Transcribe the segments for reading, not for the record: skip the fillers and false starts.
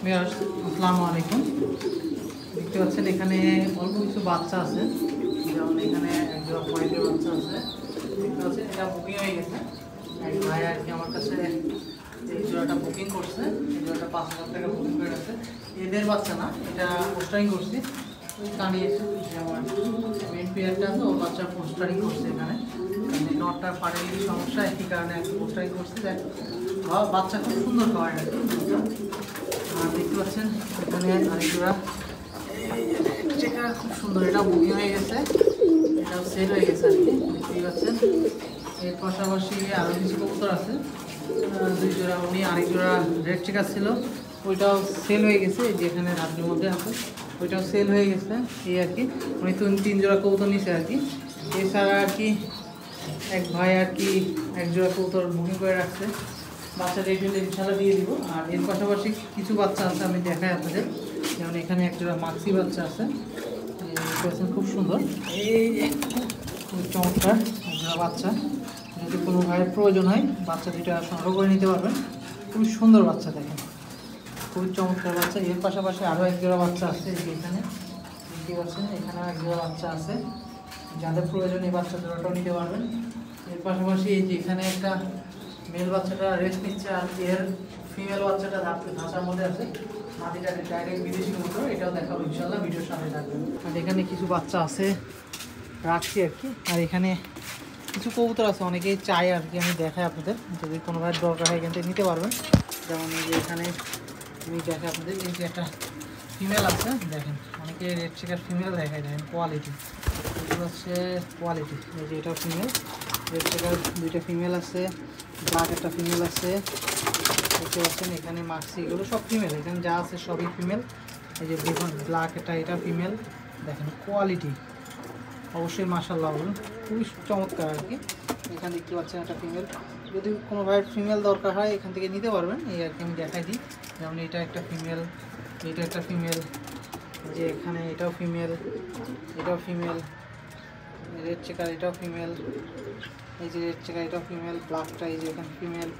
Viewers আসসালামু আলাইকুম। দেখতে পাচ্ছেন এখানে অল্প কিছু বাচ্চা আছে, যেমন এখানে একজন হোয়াইটের বাচ্চা আছে। দেখতে পাচ্ছেন এটা বুকিং হয়ে গেছে। এক ভাই আর কি আমার কাছে এই জোড়াটা বুকিং করছে। এই জোড়াটা 5,000 টাকা বুকিং করে আছে। এদের বাচ্চা না, এটা পোস্টারিং করছি। ওই কানিয়েছে যেমন মেন পেয়ারটা আছে, ওর বাচ্চা পোস্টারিং করছে এখানে। নটটার পাড়ের সমস্যা, একই কারণে একটু পোস্টারিং করছে। দেখ বাচ্চা খুব সুন্দর খাওয়ার আর কি। আর দেখতে পাচ্ছেন এখানে আরেকজোড়া যেটা খুব সুন্দর, এটা বুকিং হয়ে গেছে, এটাও সেল হয়ে গেছে আর কি। দেখতেই পাচ্ছেন এর পাশাপাশি আরও কিছু কবুতর আছে, 2 জোড়া। উনি আরেক জোড়া রেড চেকার ছিল, ওইটাও সেল হয়ে গেছে। এই যে এখানে রাত্রির মধ্যে আছে, ওইটাও সেল হয়ে গেছে এই আর কি। উনি 3 জোড়া কবুতর নিছে আর কি। এছাড়া আর কি এক ভাই আর কি 1 জোড়া কবুতর বুকিং করে রাখছে। বাচ্চা রেডি হলে ইনশাল্লাহ দিয়ে দিব। আর এর পাশাপাশি কিছু বাচ্চা আছে, আমি দেখাই আপনাদের। যেমন এখানে একটা মাক্সি বাচ্চা আছে, খুব সুন্দর, এই খুব চমৎকার একটা বাচ্চা। যদি কোনো ভাইয়ের প্রয়োজন হয় বাচ্চা দুটা সংগ্রহ করে নিতে পারবেন। খুব সুন্দর বাচ্চা, দেখেন খুবই চমৎকার বাচ্চা। এর পাশাপাশি আরও 1 জোড়া বাচ্চা আছে, এখানে দেখতে পাচ্ছেন এখানেও 1 জোড়া বাচ্চা আছে। যাদের প্রয়োজন এই বাচ্চা জোড়াটাও নিতে পারবেন। এর পাশাপাশি এই যে এখানে একটা মেল বাচ্চাটা রেস্ট নিচ্ছে, আর এর ফিমেল বাচ্চাটা ধাঁচার মধ্যে আছে। মাটিটা ডাইরেক্ট বিদেশি কবুতর, এটাও দেখাবো ইনশাল্লাহ, ভিডিওর সামনে থাকবেন। আর এখানে কিছু বাচ্চা আছে রাখছি আর কি। আর এখানে কিছু কবুতর আছে, অনেকেই চাই আর কি, আমি দেখাই আপনাদের। যদি কোনো ভাই দরকার হয় এখান থেকে নিতে পারবেন। যেমন এই যে এখানে আমি দেখাই আপনাদের, এই যে একটা ফিমেল আছে, দেখেন অনেকে রেড চেকার ফিমেল দেখায়, দেখেন কোয়ালিটি, এগুলো হচ্ছে কোয়ালিটি। এই যে এটাও ফিমেল, রেড চেকার 2টা ফিমেল আছে, ব্ল্যাক একটা ফিমেল আছে। দেখতে পাচ্ছেন এখানে মাক্সি, এগুলো সব ফিমেল, এখানে যা আছে সবই ফিমেল। এই যে দেখুন ব্ল্যাক এটা ফিমেল, দেখেন কোয়ালিটি অবশ্যই মাশাআল্লাহ বলুন, খুবই চমৎকার আর কি। এখানে দেখতে পাচ্ছেন একটা ফিমেল, যদি কোনো ভাইয়ের ফিমেল দরকার হয় এখান থেকে নিতে পারবেন এই আর কি, আমি দেখাই দিই। যেমন এটা একটা ফিমেল, এটা একটা ফিমেল, যে এখানে এটাও ফিমেল, এটাও ফিমেল, রেড চেকার এটাও ফিমেল, এই যে রেড চেকার এটাও ফিমেল, ব্ল্যাকটা এই যে এখানে ফিমেল,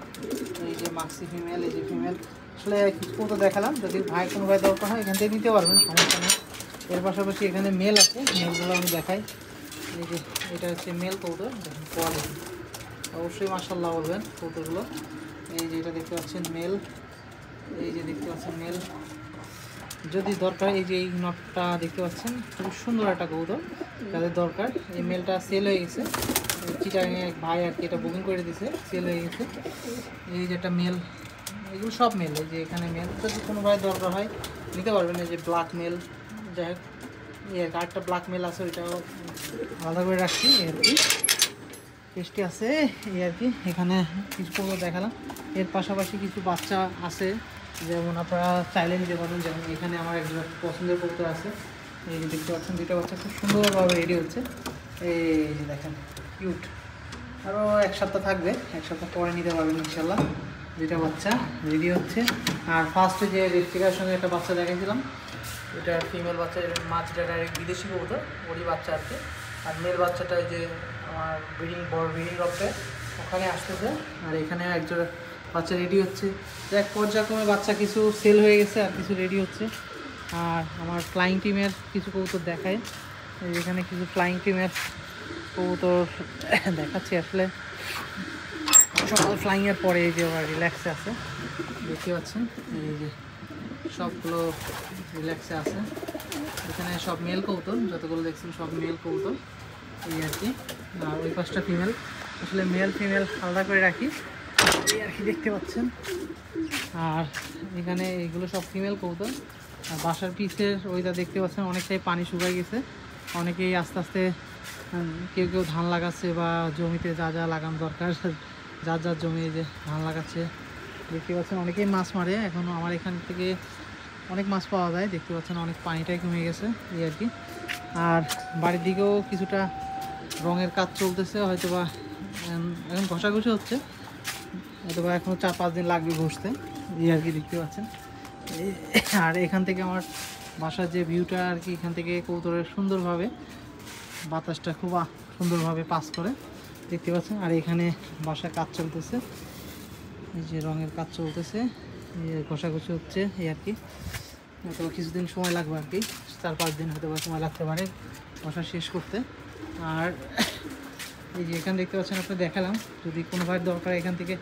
এই যে মাক্সি ফিমেল, এই যে ফিমেল। আসলে কিছু তো দেখালাম, যদি ভাই কোনো ভাই দরকার হয় এখান থেকে নিতে পারবেন, সমস্যা নেই। এর পাশাপাশি এখানে মেল আছে, মেলগুলো আমি দেখাই। এই যে এটা হচ্ছে মেল কবুতর, দেখুন কোয়ালিটি অবশ্যই মাশাআল্লাহ বলবেন কবুতরগুলো। এই যে এটা দেখতে পাচ্ছেন মেল, এই যে দেখতে পাচ্ছেন মেল। যদি দরকার এই যে এই নটটা দেখতে পাচ্ছেন, খুব সুন্দর একটা কবুতর, যাদের দরকার। এই মেলটা সেল হয়ে গেছে, চিটাগাঙে এক ভাই আর কি এটা বুকিং করে দিয়েছে, সেল হয়ে গেছে। এই যে একটা মেল, এগুলো সব মেল। এই যে এখানে মেল, যদি কোনো ভাই দরকার হয় নিতে পারবেন। এই যে ব্ল্যাক মেল, যাই হোক এই আরেকটা ব্ল্যাক মেল আছে, ওইটাও আলাদা করে রাখছি আর কি, টেস্টি আছে এই আর কি। এখানে কিছু কবুতর দেখালাম, এর পাশাপাশি কিছু বাচ্চা আছে, যেমন আপনারা চাইলে নিতে পারবেন। যেমন এখানে আমার একজন পছন্দের কবুতর আছে, এই যে দেখতে পাচ্ছেন 2টা বাচ্চা খুব সুন্দরভাবে রেডি হচ্ছে। এই যে দেখেন কিউট, আরও 1 সপ্তাহ থাকবে, 1 সপ্তাহ পরে নিতে পারবেন ইনশাল্লাহ। 2টা বাচ্চা রেডি হচ্ছে। আর ফার্স্টে যে রেড চেকারের সঙ্গে একটা বাচ্চা দেখাইছিলাম, এটা ফিমেল বাচ্চা, মাছটা ডাইরেক্ট বিদেশি কবুতর, ওরই বাচ্চা আর কি। আর মেল বাচ্চাটা যে আমার বড় ব্রিডিং রকটা ওখানে আসতেছে। আর এখানে একজোড়া বাচ্চা রেডি হচ্ছে। এক পর্যায়ক্রমে বাচ্চা কিছু সেল হয়ে গেছে, আর কিছু রেডি হচ্ছে। আর আমার ফ্লাইং টিমের কিছু কবুতর দেখায়, এখানে কিছু ফ্লাইং টিমের কবুতর দেখাচ্ছি। আসলে সকাল ফ্লাইংয়ের পরে এই যে ওরা রিল্যাক্সে আছে, দেখতে পাচ্ছেন এই যে সবগুলো রিল্যাক্সে আছে। এখানে সব মেল কবুতর, যতগুলো দেখছেন সব মেল কবুতর এই আর কি। আর ওই 5টা ফিমেল, আসলে মেল ফিমেল আলাদা করে রাখি এই আর কি, দেখতে পাচ্ছেন। আর এখানে এইগুলো সব ফিমেল কবুতর। আর বাসার পিসের ওইটা দেখতে পাচ্ছেন অনেকটাই পানি শুকাই গেছে, অনেকেই আস্তে আস্তে কেউ কেউ ধান লাগাচ্ছে, বা জমিতে যা যা লাগানো দরকার যার যার জমি যে ধান লাগাচ্ছে। দেখতে পাচ্ছেন অনেকেই মাছ মারে, এখনও আমার এখান থেকে অনেক মাছ পাওয়া যায়। দেখতে পাচ্ছেন অনেক পানিটাই কমে গেছে এই আর কি। আর বাড়ির দিকেও কিছুটা রঙের কাজ চলতেছে, হয়তো বা এখন ঘষাঘষি হচ্ছে, হয়তো বা এখনও 4-5 দিন লাগবে ঘষতে এই আর কি, দেখতে পাচ্ছেন। আর এখান থেকে আমার বাসার যে ভিউটা আর কি, এখান থেকে কবুতরের সুন্দরভাবে বাতাসটা খুব সুন্দরভাবে পাস করে, দেখতে পাচ্ছেন। আর এখানে বাসায় কাজ চলতেছে, এই যে রঙের কাজ চলতেছে, ঘষাঘষি হচ্ছে এই আর কি, হয়তো কিছুদিন সময় লাগবে আর কি, 4-5 দিন হয়তো সময় লাগতে পারে ঘষা শেষ করতে। আর এই যে এখানে দেখতে পাচ্ছেন আপনি দেখালাম, যদি কোনো ভাইয়ের দরকার এখান থেকে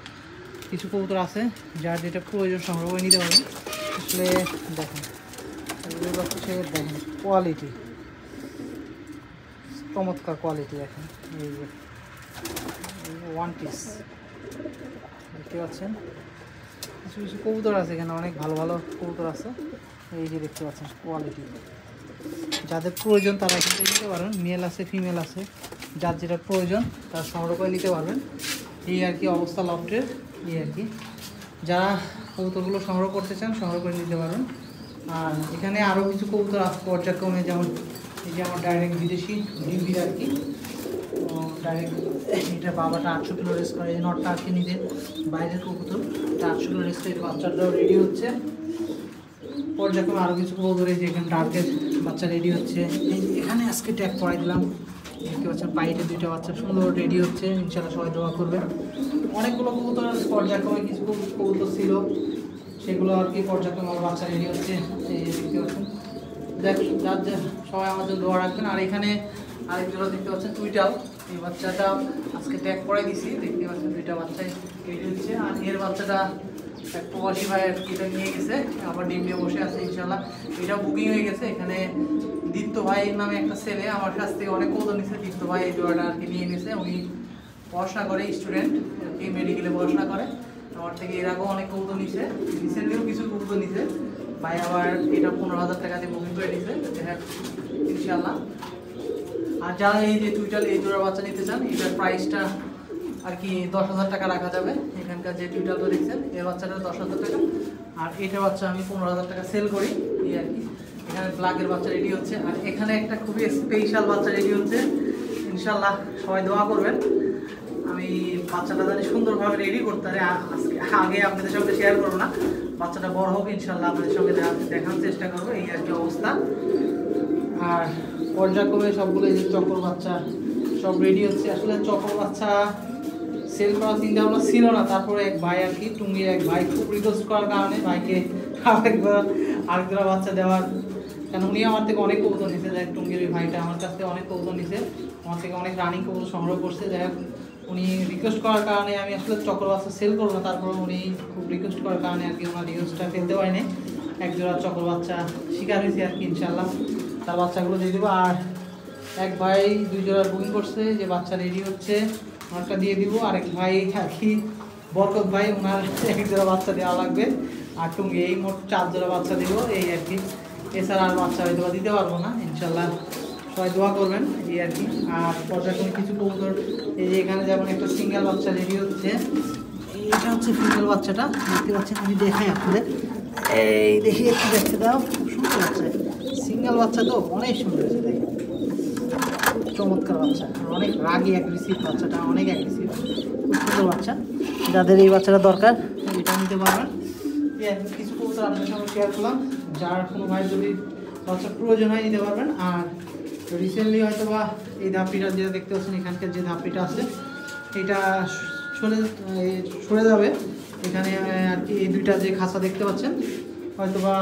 কিছু কবুতর আছে যার যেটা প্রয়োজন সংগ্রহ করে নিতে পারেন। আসলে দেখেন এগুলো হচ্ছে দেখেন কোয়ালিটি, চমৎকার কোয়ালিটি। দেখেন এই যে ওয়ান পিস দেখতে পাচ্ছেন, কিছু কিছু কবুতর আছে এখানে, অনেক ভালো ভালো কবুতর আছে। এই যে দেখতে পাচ্ছেন কোয়ালিটি, যাদের প্রয়োজন তারা এখান থেকে নিতে পারবেন। মেল আছে ফিমেল আছে, যার যেটা প্রয়োজন তার সংগ্রহ করে নিতে পারবেন। এই আর কি অবস্থা লফটের। এই আর কি যারা কবুতরগুলো সংগ্রহ করতে চান সংগ্রহ করে নিতে পারবেন। আর এখানে আরও কিছু কবুতর আছে পর্যায়ক্রমে, যেমন এই যে আমার ডাইরেক্ট বিদেশি ডিম্বির আর কি, ডাইরেক্ট এটা বাবাটা 800 কিলো রেস করে, এই নটটা আর কি নিজে বাইরের কবুতর, এটা 800 কিলো রেস করে, বাচ্চাটাও রেডি হচ্ছে। পর্যায়ক্রমে আরও কিছু কবুতর এই যে এখানে ডার্কের বাচ্চা রেডি হচ্ছে। এখানে আজকে ট্যাগ করাই দিলাম, দেখতে পাচ্ছেন পাইটে 2টা বাচ্চা সুন্দর রেডি হচ্ছে, ইনশাআল্লাহ সবাই দোয়া করবেন। অনেকগুলো কবুতর পর্যায়ক্রমে কিছু কবুতর ছিল, সেগুলো আর কি পর্যায়ক্রমে আমার বাচ্চা রেডি হচ্ছে। এই দেখতে পাচ্ছেন, যার সবাই আমার জন্য দোয়া রাখবেন। আর এখানে আরেক জোড়া দেখতে পাচ্ছেন টুইটাল, এই বাচ্চাটা আজকে ট্যাগ করে দিছি, দেখতে পাচ্ছেন 2টা বাচ্চাই রেডি হচ্ছে। আর এর বাচ্চাটা এক প্রবাসী ভাই এটা নিয়ে গেছে, আবার ডিম নিয়ে বসে আছে ইনশাল্লাহ, এটা বুকিং হয়ে গেছে। এখানে দীপ্ত ভাই নামে একটা ছেলে আমার কাছ থেকে অনেক কবুতর নিচ্ছে, দীপ্ত ভাই এই জোড়াটা আর কি নিয়ে নিয়েছে। উনি পড়াশোনা করে, স্টুডেন্ট আর কি, মেডিকেলে পড়াশোনা করে। আমার থেকে এর আগেও অনেক কবুতর নিচ্ছে, রিসেন্টলিও কিছু কবুতর নিচ্ছে ভাই, আবার এটা 15,000 টাকা দিয়ে বুকিং করে নিচ্ছে ইনশাল্লাহ। আর যারা এই যে টুইটাল এই জোড়া বাচ্চা নিতে চান, এটার প্রাইসটা আর কি 10,000 টাকা রাখা যাবে। এখানকার যে টুইটালটা দেখছেন এর বাচ্চাটা 10,000 টাকা, আর এটার বাচ্চা আমি 15,000 টাকা সেল করি এই আর কি। এখানে ব্ল্যাকের বাচ্চা রেডি হচ্ছে, আর এখানে একটা খুবই স্পেশাল বাচ্চা রেডি হচ্ছে ইনশাল্লাহ, সবাই দোয়া করবেন। আমি বাচ্চাটা জানি সুন্দরভাবে রেডি করতে পারি, আজকে আগে আপনাদের সঙ্গে শেয়ার করবো না, বাচ্চাটা বড় হোক ইনশাল্লাহ আপনাদের সঙ্গে দেখানোর চেষ্টা করবো এই আর কি অবস্থা। আর পর্যায়ক্রমে সবগুলো এই যে চক্কর বাচ্চা সব রেডি হচ্ছে। আসলে চক্কর বাচ্চা সেল করার চিন্তা ভাবনা ছিল না, তারপরে এক ভাই আর কি, টুঙ্গির এক ভাই খুব রিকোয়েস্ট করার কারণে ভাইকে আরেকবার বাচ্চা দেওয়ার, কারণ উনি আমার থেকে অনেক কবুতর নিছে। যাই টুঙ্গির ওই ভাইটা আমার কাছ থেকে অনেক কবুতর নিছে, আমার থেকে অনেক রানিং কবুতর সংগ্রহ করছে। যাই হোক উনি রিকোয়েস্ট করার কারণে আমি আসলে চক্কর বাচ্চা সেল করবো না, তারপরে উনি খুব রিকোয়েস্ট করার কারণে আর কি ওনার রিকোয়েস্টটা ফেলতে পারিনি, এক জোড়া চক্কর বাচ্চা শিকার হয়েছে আর কি ইনশাল্লাহ, তার বাচ্চাগুলো দিয়ে দেবো। আর এক ভাই 2 জোড়া বুকিং করছে, যে বাচ্চা রেডি হচ্ছে ওনারটা দিয়ে দিব। আরেক ভাই আর কি বরকত ভাই, ওনার 1 জোড়া বাচ্চা দেওয়া লাগবে। আর টুঙ্গি এই মোট 4 জোড়া বাচ্চা দেবো এই আর কি, এছাড়া আর বাচ্চা হয়তো দিতে পারবো না ইনশাল্লাহ, সবাই দোয়া করবেন এই আর কি। আর পর্যায়ক্রমে কিছু কবুতর এই যে এখানে যেমন একটা সিঙ্গেল বাচ্চা রেডি হচ্ছে, এটা হচ্ছে ফিমেল বাচ্চাটা দেখতে পাচ্ছেন, আমি দেখাই আপনাদের, এই দেখি একটু দেখতে দাও, খুব সুন্দর হচ্ছে সিঙ্গেল বাচ্চা, তো অনেক সুন্দর হচ্ছে, দেখেন চমৎকার বাচ্চা, অনেক রাগি অ্যাগ্রেসিভ বাচ্চাটা, অনেক অ্যাগ্রেসিভ, খুব সুন্দর বাচ্চা। যাদের এই বাচ্চাটা দরকার এটা নিতে পারবেন। কিছু কবুতর আপনাদের সঙ্গে শেয়ার করলাম, যার কোনো ভাই যদি বাচ্চা প্রয়োজন হয় নিতে পারবেন। আর রিসেন্টলি হয়তো বা এই ধাপিটা যেটা দেখতে পাচ্ছেন, এখানকার যে ধাপিটা আছে এটা সরে যাবে এখানে আর কি। এই 2টা যে খাঁচা দেখতে পাচ্ছেন হয়তো বা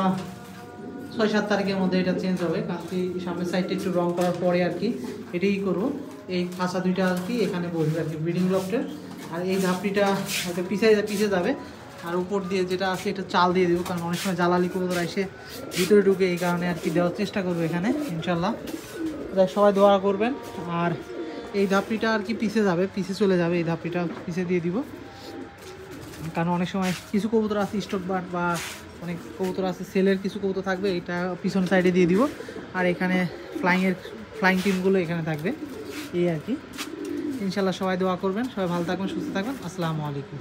6-7 তারিখের মধ্যে এটা চেঞ্জ হবে, কারণ কি সামনের সাইডটা একটু রং করার পরে আর কি এটাই করবো। এই খাঁচা 2টা আর কি এখানে বসবে আর কি ব্রিডিং লফটের। আর এই ধাপড়িটা হয়তো পিছিয়ে যাবে, আর উপর দিয়ে যেটা আছে এটা চাল দিয়ে দেবো, কারণ অনেক সময় জ্বালালি কবুতর এসে ভিতরে ঢুকে, এই কারণে আর কি দেওয়ার চেষ্টা করবো এখানে ইনশাল্লাহ, তাই সবাই দোয়া করবেন। আর এই ধাপড়িটা আর কি পিছে চলে যাবে, এই ধাপড়িটা পিছে দিয়ে দিব, কারণ অনেক সময় কিছু কবুতর আছে স্টক বাট বা অনেক কবুতর আছে সেলের কিছু কবুতর থাকবে, এটা পিছন সাইডে দিয়ে দিব। আর এখানে ফ্লাইং টিমগুলো এখানে থাকবে এই আর কি। ইনশাল্লাহ সবাই দোয়া করবেন, সবাই ভালো থাকবেন, সুস্থ থাকবেন। আসসালামু আলাইকুম।